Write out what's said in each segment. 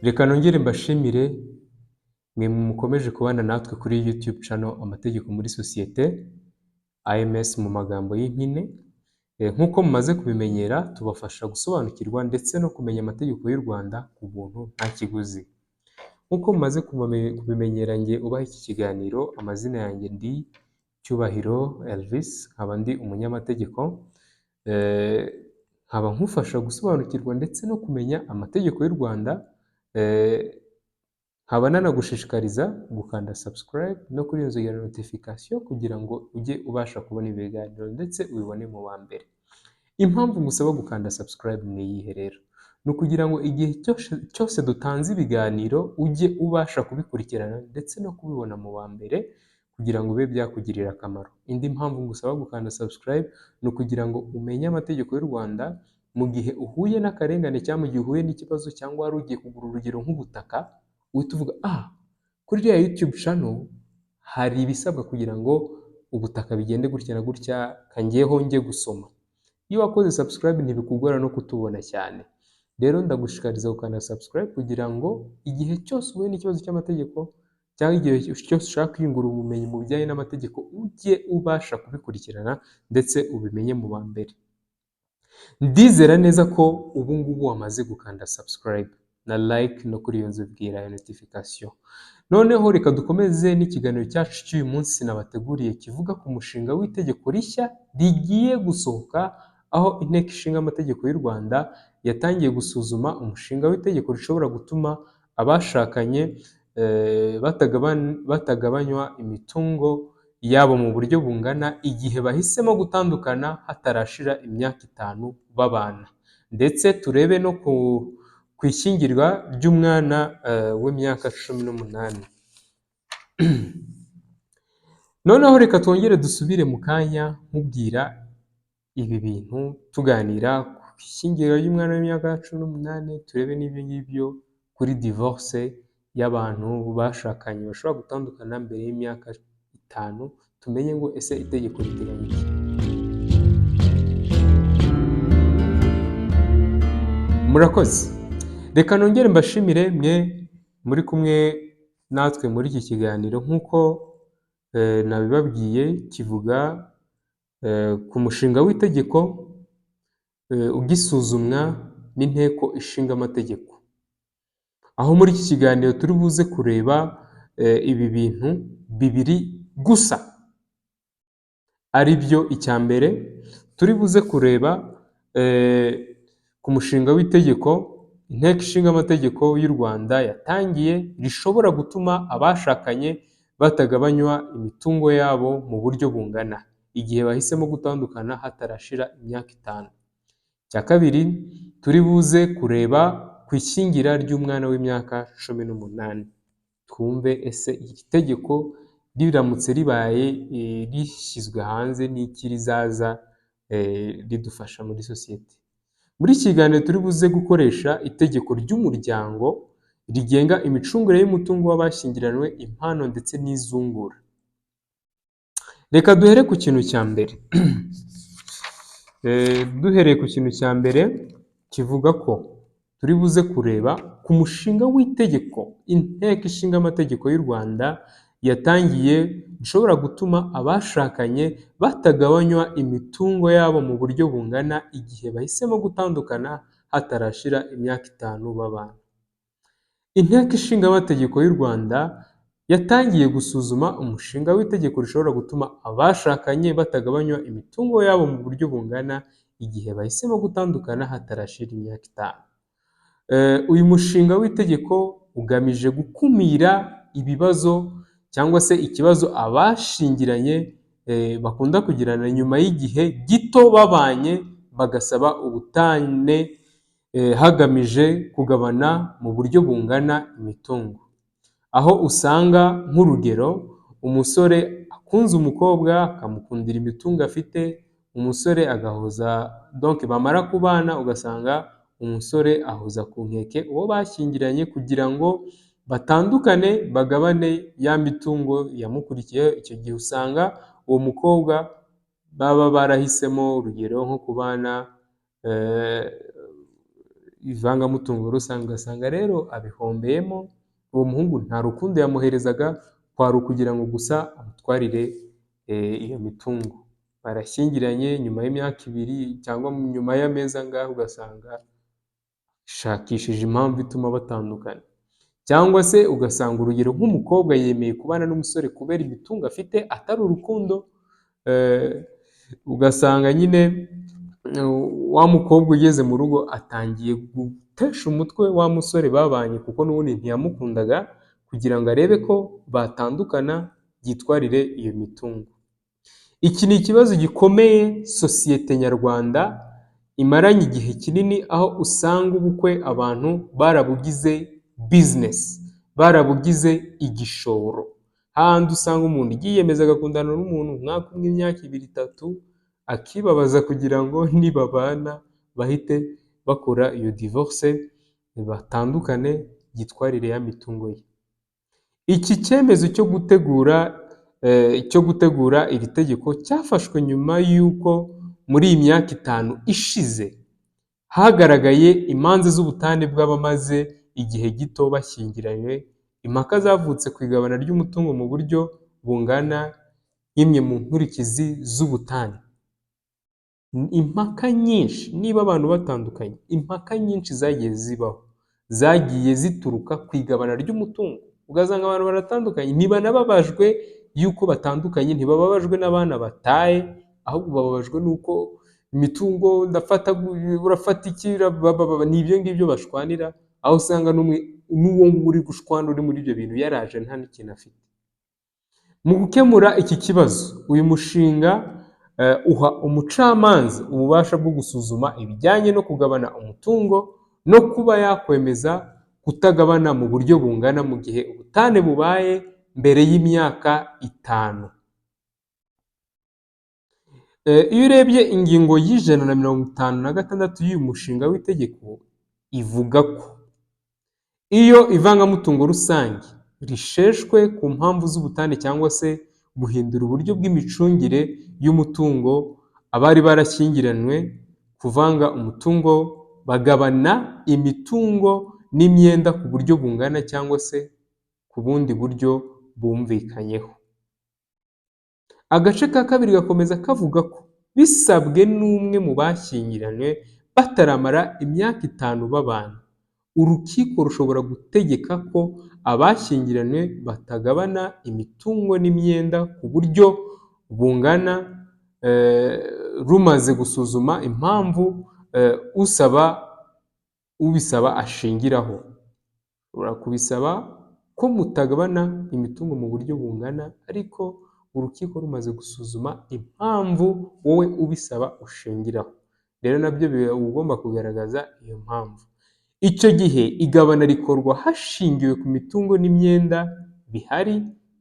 Reka nongere mbashimire mwe mukomeje kubana natwe kuri YouTube channel Amategeko muri Sosiyete, AMS mu magambo y'impine. Nk'uko mumaze kubimenyera, tubafasha gusobanukirwa ndetse no kumenya amategeko y'u Rwanda ku buntu nta kiguzi. Nk'uko mumaze kubimenyera, njye ubaha iki kiganiro, amazina yanjye ndi Cyubahiro Elvis, nkaba ndi umunyamategeko. Nkaba nkufasha gusobanukirwa ndetse no kumenya amategeko y'u Rwanda. Nkaba nanagushishikariza gukanda subscribe no kuri iyo ya notification kugira ngo ujye ubasha kubona ibiganiro ndetse ubibone mu wa mbere. Impamvu ngusaba gukanda subscribe ni iyihe rero? Ni ukugira ngo igihe cyose dutanze ibiganiro ujye ubasha kubikurikirana ndetse no kubibona mu wa mbere kugira ngo bibe byakugirira akamaro. Indi mpamvu ngusaba gukanda subscribe ni ukugira ngo umenye amategeko y'u Rwanda mu gihe uhuye n'akarengane cyangwa mu gihe uhuye n'ikibazo cyangwa wari ugiye kugura urugero nk'ubutaka, uhita uvuga kuri ya YouTube channel hari ibisabwa kugira ngo ubutaka bigende gutya na gutya, kangeho njye gusoma. Iyo wakoze subscribe ntibikugora no kutubona cyane. Rero ndagushishikariza gukanda subscribe kugira ngo igihe cyose uhuye n'ikibazo cy'amategeko cyangwa igihe cyose ushaka kwiyungura ubumenyi mu bijyanye n'amategeko ujye ubasha kubikurikirana ndetse ubimenye mu wa mbere. Ndizera neza ko ubu ngubu wamaze gukanda subscribe na like no kuri iyo nzu bwira notification. Noneho reka dukomeze n'ikiganiro cyacu cy'uyu munsi nabateguriye kivuga ku mushinga w'itegeko rishya rigiye gusohoka, aho Inteko Ishinga Amategeko y'u Rwanda yatangiye gusuzuma umushinga w'itegeko rishobora gutuma abashakanye batagabanywa imitungo yabo mu buryo bungana igihe bahisemo gutandukana hatarashira imyaka 5 babana. Ndetse turebe no ku ishyingirwa ry'umwana w'imyaka 18. Noneho reka twongere dusubire mu kanya nkubwira ibi bintu, tuganira ku ishyingirwa ry'umwana w'imyaka 18, turebe n'ibyo ngibyo kuri divorce y'abantu bashakanye bashobora gutandukana mbere y'imyaka 5, tumenye ngo ese itegeko riteganya iki. Murakoze. Reka nongere mbashimire mwe muri kumwe natwe muri iki kiganiro. Nk'uko nabibabwiye, kivuga ku mushinga w'itegeko ugisuzumwa n'Inteko Ishinga Amategeko. Aho muri iki kiganiro turi buze kureba ibi bintu bibiri gusa, ari byo icya mbere turi buze kureba ku mushinga w'itegeko Inteko Ishinga Amategeko y'u Rwanda yatangiye rishobora gutuma abashakanye batagabanywa imitungo yabo mu buryo bungana igihe bahisemo gutandukana hatarashira imyaka 5. Cya kabiri turi buze kureba ku ishyingira ry'umwana w'imyaka 18. Twumve ese iki tegeko riramutse ribaye rishyizwe hanze n'iki rizaza ridufasha muri sosiyete. Muri iki kiganiro turi buze gukoresha itegeko ry'umuryango rigenga imicungire y'umutungo w'abashyingiranywe, impano ndetse n'izungura. Reka duhere ku kintu cya mbere. Duhereye ku kintu cya mbere kivuga ko turi buze kureba ku mushinga w'itegeko Inteko Ishinga Amategeko y'u Rwanda yatangiye bishobora gutuma abashakanye batagabanywa imitungo yabo mu buryo bungana igihe bahisemo gutandukana hatarashira imyaka 5 babana. Inteko Ishinga Amategeko y'u Rwanda yatangiye gusuzuma umushinga w'itegeko rishobora gutuma abashakanye batagabanywa imitungo yabo mu buryo bungana igihe bahisemo gutandukana hatarashira imyaka 5. Uyu mushinga w'itegeko ugamije gukumira ibibazo cyangwa se ikibazo abashingiranye bakunda kugirana nyuma y'igihe gito babanye bagasaba ubutane hagamije kugabana mu buryo bungana imitungo. Aho usanga nk'urugero umusore akunze umukobwa akamukundira imitungo afite, umusore agahoza bamara kubana ugasanga umusore ahoza ku nkeke uwo bashyingiranye kugira ngo batandukane bagabane ya mitungo yamukurikiyeho. Icyo gihe usanga uwo mukobwa baba barahisemo urugero nko kubana ivangamutungo rusange, ugasanga rero abihombeyemo. Uwo muhungu nta rukundo yamuherezaga, kwari ukugira ngo gusa amutwarire iyo mitungo. Barashyingiranye nyuma y'imyaka 2 cyangwa nyuma y'amezi angahe, ugasanga shakishije impamvu ituma batandukana. Cyangwa se ugasanga urugero nk'umukobwa yemeye kubana n'umusore kubera imitungo afite atari urukundo, ugasanga nyine wa mukobwa ugeze mu rugo atangiye gutesha umutwe wa musore babanye, kuko n'ubundi ntiyamukundaga, kugira ngo arebe ko batandukana yitwarire iyo mitungo. Iki ni ikibazo gikomeye sosiyete nyarwanda imaranye igihe kinini, aho usanga ubukwe abantu barabugize business, barabugize igishoro. Hahandi usanga umuntu yiyemeza agakundana n'umuntu umwaka umwe, imyaka 2, 3, akibabaza kugira ngo nibabana bahite bakora iyo divorce, batandukane yitwarire ya mitungo ye. Iki cyemezo cyo gutegura iri tegeko cyafashwe nyuma y'uko muri iyi myaka 5 ishize hagaragaye imanza z'ubutane bw'abamaze igihe gito bashyingiranywe, impaka zavutse ku igabana ry'umutungo mu buryo bungana nk'imwe mu nkurikizi z'ubutane. Impaka nyinshi, niba abantu batandukanye, impaka nyinshi zagiye zibaho, zagiye zituruka ku igabana ry'umutungo. Ugasanga abantu baratandukanye, ntibanababajwe yuko batandukanye, ntibababajwe n'abana bataye, ahubwo bababajwe n'uko imitungo urafata iki, ni ibyo ngibyo bashwanira, aho usanga n'uwo uri gushwana uri muri ibyo bintu yaraje nta n'ikintu afite. Mu gukemura iki kibazo, uyu mushinga uha umucamanza ububasha bwo gusuzuma ibijyanye no kugabana umutungo no kuba yakwemeza kutagabana mu buryo bungana mu gihe ubutane bubaye mbere y'imyaka 5. Iyo urebye ingingo y'156 y'uyu mushinga w'itegeko, ivuga ko iyo ivangamutungo rusange risheshwe ku mpamvu z'ubutane cyangwa se guhindura uburyo bw'imicungire y'umutungo, abari barashyingiranywe kuvanga umutungo bagabana imitungo n'imyenda ku buryo bungana cyangwa se ku bundi buryo bumvikanyeho. Agace ka 2 gakomeza kavuga ko bisabwe n'umwe mu bashyingiranywe bataramara imyaka 5 babana, urukiko rushobora gutegeka ko abashyingiranywe batagabana imitungo n'imyenda ku buryo bungana, rumaze gusuzuma impamvu ubisaba ashingiraho. Urakubisaba ko mutagabana imitungo mu buryo bungana, ariko urukiko rumaze gusuzuma impamvu wowe ubisaba ushingiraho. Rero nabyo biba ugomba kugaragaza iyo mpamvu. Icyo gihe igabana rikorwa hashingiwe ku mitungo n'imyenda bihari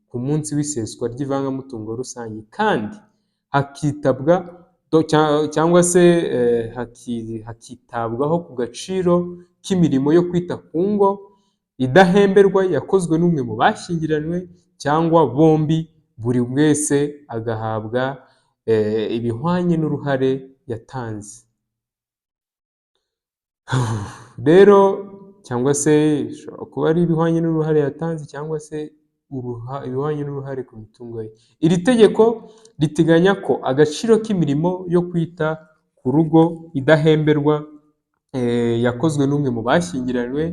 ku munsi w'iseswa ry'ivangamutungo rusange, kandi hakitabwa cyangwa se hakitabwaho ku gaciro k'imirimo yo kwita ku ngo idahemberwa yakozwe n'umwe mu bashyingiranywe cyangwa bombi, buri wese agahabwa ibihwanye n'uruhare yatanze. Rero cyangwa se bishobora kuba ari ibihwanye n'uruhare yatanze cyangwa se ibihwanye n'uruhare ku mitungo ye. Iri tegeko riteganya ko agaciro k'imirimo yo kwita ku rugo idahemberwa yakozwe n'umwe mu bashyingiranywe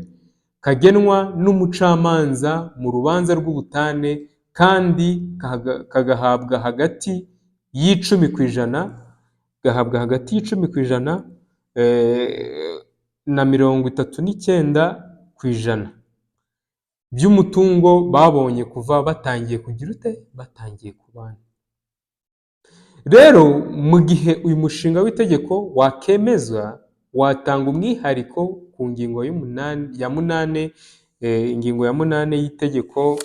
kagenwa n'umucamanza mu rubanza rw'ubutane, kandi kagahabwa hagati y'10% na 39% by'umutungo babonye kuva batangiye kugira batangiye kubana. Rero mu gihe uyu mushinga w'itegeko wakemezwa, watanga umwihariko ku ngingo ya 8 ingingo ya 8 y'itegeko,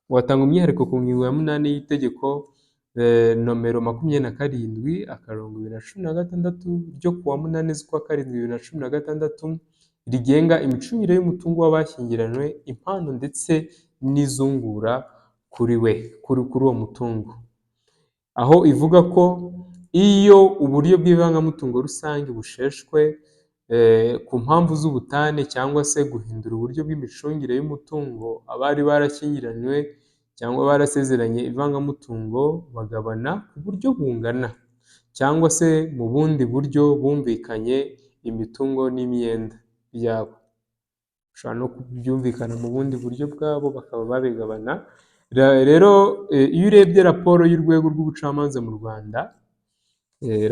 watanga umwihariko ku ngingo ya 8 y'itegeko nomero 27/2016 ryo kuwa 8/7/2016 rigenga imicungire y'umutungo w'abashyingiranywe, impano ndetse n'izungura kuri uwo mutungo, aho ivuga ko iyo uburyo bw'ivangamutungo rusange busheshwe ku mpamvu z'ubutane cyangwa se guhindura uburyo bw'imicungire y'umutungo, abari barashyingiranywe cyangwa barasezeranye ivangamutungo bagabana ku buryo bungana cyangwa se mu bundi buryo bumvikanye imitungo n'imyenda byabo. Bashobora no kubyumvikana mu bundi buryo bwabo bakaba babigabana. Rero iyo urebye raporo y'urwego rw'ubucamanza mu Rwanda,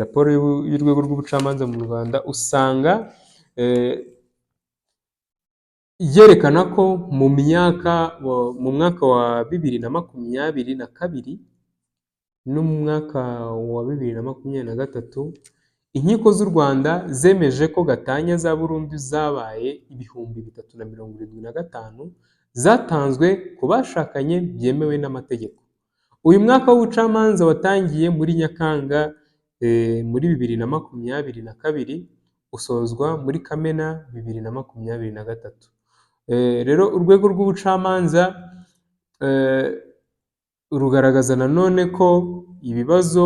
raporo y'urwego rw'ubucamanza mu Rwanda usanga yerekana ko mu mwaka wa 2022 no mu mwaka wa 2023 inkiko z'u Rwanda zemeje ko gatanya za burundu zabaye 375 zatanzwe ku bashakanye byemewe n'amategeko. Uyu mwaka w'ubucamanza watangiye muri Nyakanga muri 2022 usozwa muri Kamena 2023. Rero urwego rw'ubucamanza rugaragaza nanone ko ibibazo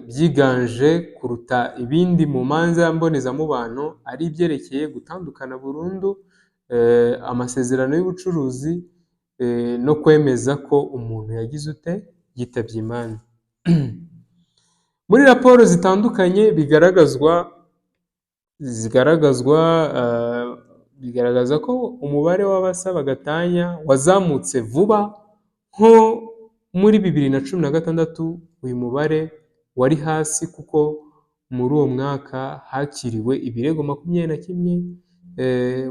byiganje kuruta ibindi mu manza mbonezamubano ari ibyerekeye gutandukana burundu, amasezerano y'ubucuruzi no kwemeza ko umuntu yagize yitabye Imana. Muri raporo zitandukanye bigaragaza ko umubare w'abasaba gatanya wazamutse vuba. Nko muri 2016 uyu mubare wari hasi kuko muri uwo mwaka hakiriwe ibirego 21,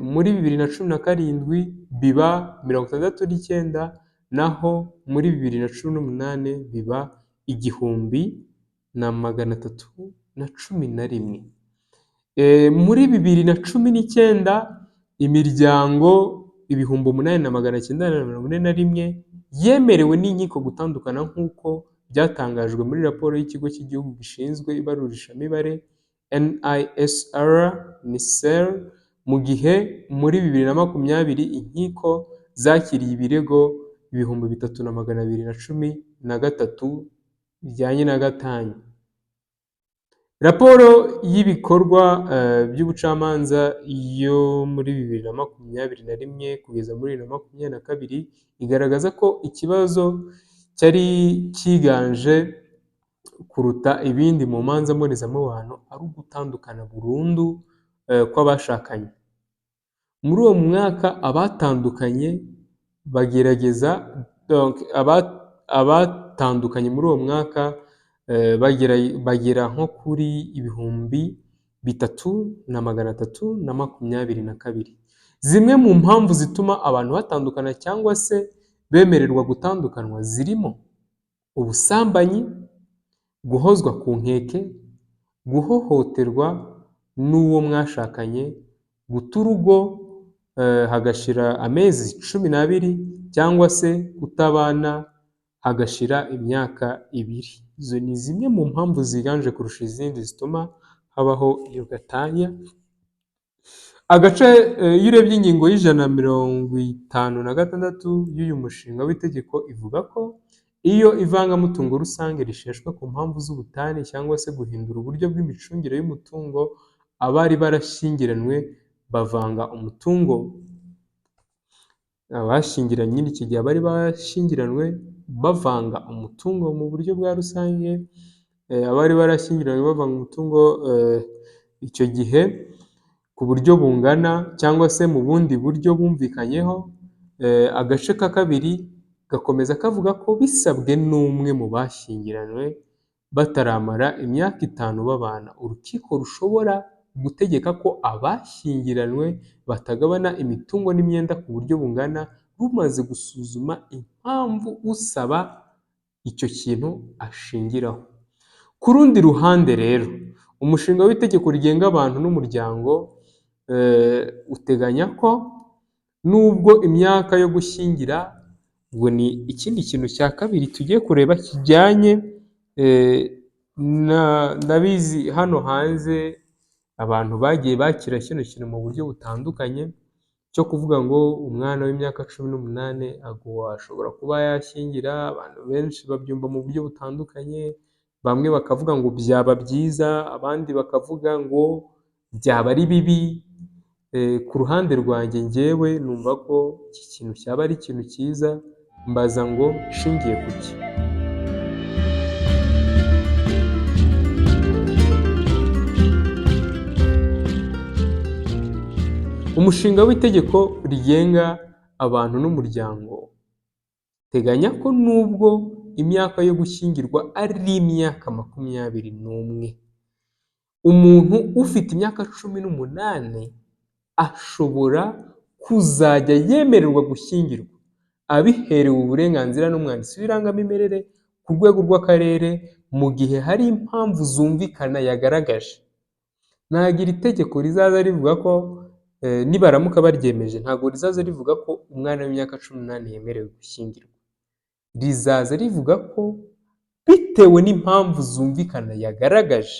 muri 2017 biba 69, naho muri 2018 biba 1311. Muri 2019 imiryango 8941 yemerewe n'inkiko gutandukana nk'uko byatangajwe muri raporo y'ikigo cy'igihugu gishinzwe ibarurishamibare NISR, mu gihe muri 2020 inkiko zakiriye ibirego 3213 bijyanye na gatanya. Raporo y'ibikorwa by'ubucamanza yo muri 2021 kugeza muri 2022 igaragaza ko ikibazo cyari cyiganje kuruta ibindi mu manza mbonezamubano ari ugutandukana burundu kw'abashakanye. Muri uwo mwaka abatandukanye abatandukanye muri uwo mwaka bagera nko kuri 3322. Zimwe mu mpamvu zituma abantu batandukana cyangwa se bemererwa gutandukanwa zirimo ubusambanyi, guhozwa ku nkeke, guhohoterwa n'uwo mwashakanye, guta urugo hagashira amezi 12 cyangwa se kutabana hagashira imyaka 2. Izo ni zimwe mu mpamvu ziganje kurusha izindi zituma habaho iyo gatanya. Agace iyo urebye ingingo y'156 y'uyu mushinga w'itegeko ivuga ko iyo ivangamutungo rusange risheshwe ku mpamvu z'ubutane cyangwa se guhindura uburyo bw'imicungire y'umutungo, abari barashyingiranywe bavanga umutungo. Abashyingiranywe iki gihe bari bashyingiranywe bavanga umutungo mu buryo bwa rusange, abari barashyingiranywe bavanga umutungo icyo gihe ku buryo bungana cyangwa se mu bundi buryo bumvikanyeho. Agace ka kabiri gakomeza kavuga ko bisabwe n'umwe mu bashyingiranywe bataramara imyaka 5 babana, urukiko rushobora gutegeka ko abashyingiranywe batagabana imitungo n'imyenda ku buryo bungana, rumaze gusuzuma impamvu usaba icyo kintu ashingiraho. Ku rundi ruhande rero, umushinga w'itegeko rigenga abantu n'umuryango uteganya ko nubwo imyaka yo gushyingira, ubwo ni ikindi kintu cya kabiri tugiye kureba kijyanye nabizi hano hanze abantu bagiye bakira kino kintu mu buryo butandukanye, cyo kuvuga ngo umwana w'imyaka 18 ashobora kuba yashyingira. Abantu benshi babyumva mu buryo butandukanye, bamwe bakavuga ngo byaba byiza, abandi bakavuga ngo byaba ari bibi. Ku ruhande rwanjye njyewe numva ko iki kintu cyaba ari ikintu cyiza, mbaza ngo nshingiye ku ki? Umushinga w'itegeko rigenga abantu n'umuryango uteganya ko nubwo imyaka yo gushyingirwa ari imyaka 21, umuntu ufite imyaka 18 ashobora kuzajya yemererwa gushyingirwa abiherewe uburenganzira n'umwanditsi w'irangamimerere ku rwego rw'akarere mu gihe hari impamvu zumvikana yagaragaje. Ntabwo iri tegeko rizaza rivuga ko nibaramuka baryemeje, ntabwo rizaza rivuga ko umwana w'imyaka 18 yemerewe gushyingirwa. Rizaza rivuga ko bitewe n'impamvu zumvikana yagaragaje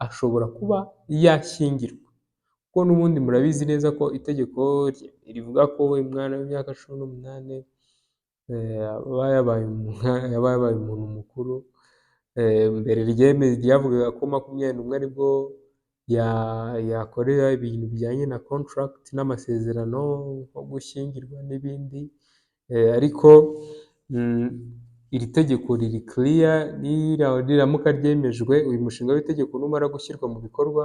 ashobora kuba yashyingirwa, kuko n'ubundi murabizi neza ko itegeko rivuga ko umwana w'imyaka 18 aba yabaye umuntu mukuru. Mbere ryavugaga ko 21 aribwo yakorera ibintu bijyanye na contract n'amasezerano nko gushyingirwa n'ibindi, ariko iri tegeko riri clear. Niramuka ryemejwe, uyu mushinga w'itegeko numara gushyirwa mu bikorwa,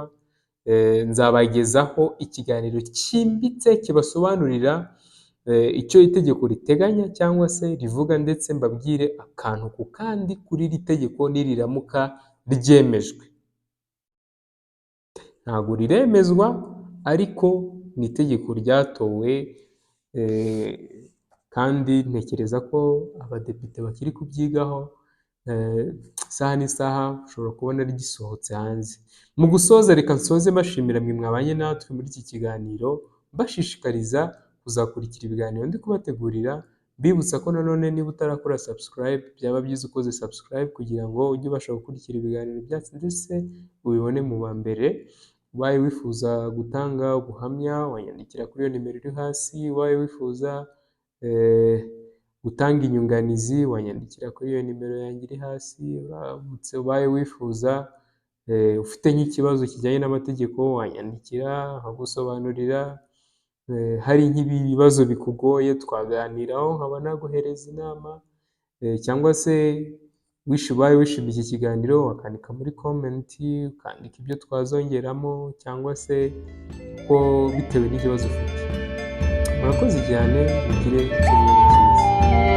nzabagezaho ikiganiro cyimbitse kibasobanurira icyo itegeko riteganya cyangwa se rivuga, ndetse mbabwire akantu ku kandi kuri iri tegeko niriramuka ryemejwe. Ntabwo riremezwa, ariko ni itegeko ryatowe, kandi ntekereza ko abadepite bakiri kubyigaho. Isaha n'isaha ushobora kubona rigisohotse hanze. Mu gusoza, reka nsoze mbashimira mwe mwabanye natwe muri iki kiganiro, mbashishikariza kuzakurikira ibiganiro ndi kubategurira, mbibutsa ko nanone niba utarakora subscribe, byaba byiza ukoze subscribe kugira ngo ujye ubasha gukurikira ibiganiro byacu ndetse ubibone mu ba mbere. Ubaye wifuza gutanga ubuhamya, wanyandikira kuri iyo nimero iri hasi. Ubaye wifuza gutanga inyunganizi, wanyandikira kuri iyo nimero yanjye iri hasi. Ubaye wifuza ufite nk'ikibazo kijyanye n'amategeko, wanyandikira nkagusobanurira. Hari nk'ibibazo bikugoye twaganiraho nkaba naguhereza inama, cyangwa se ubaye wishimiye iki kiganiro wakandika muri comment, ukandika ibyo twazongeramo cyangwa se ko bitewe n'ikibazo ufite. Murakoze cyane, mugire icyumweru cyiza.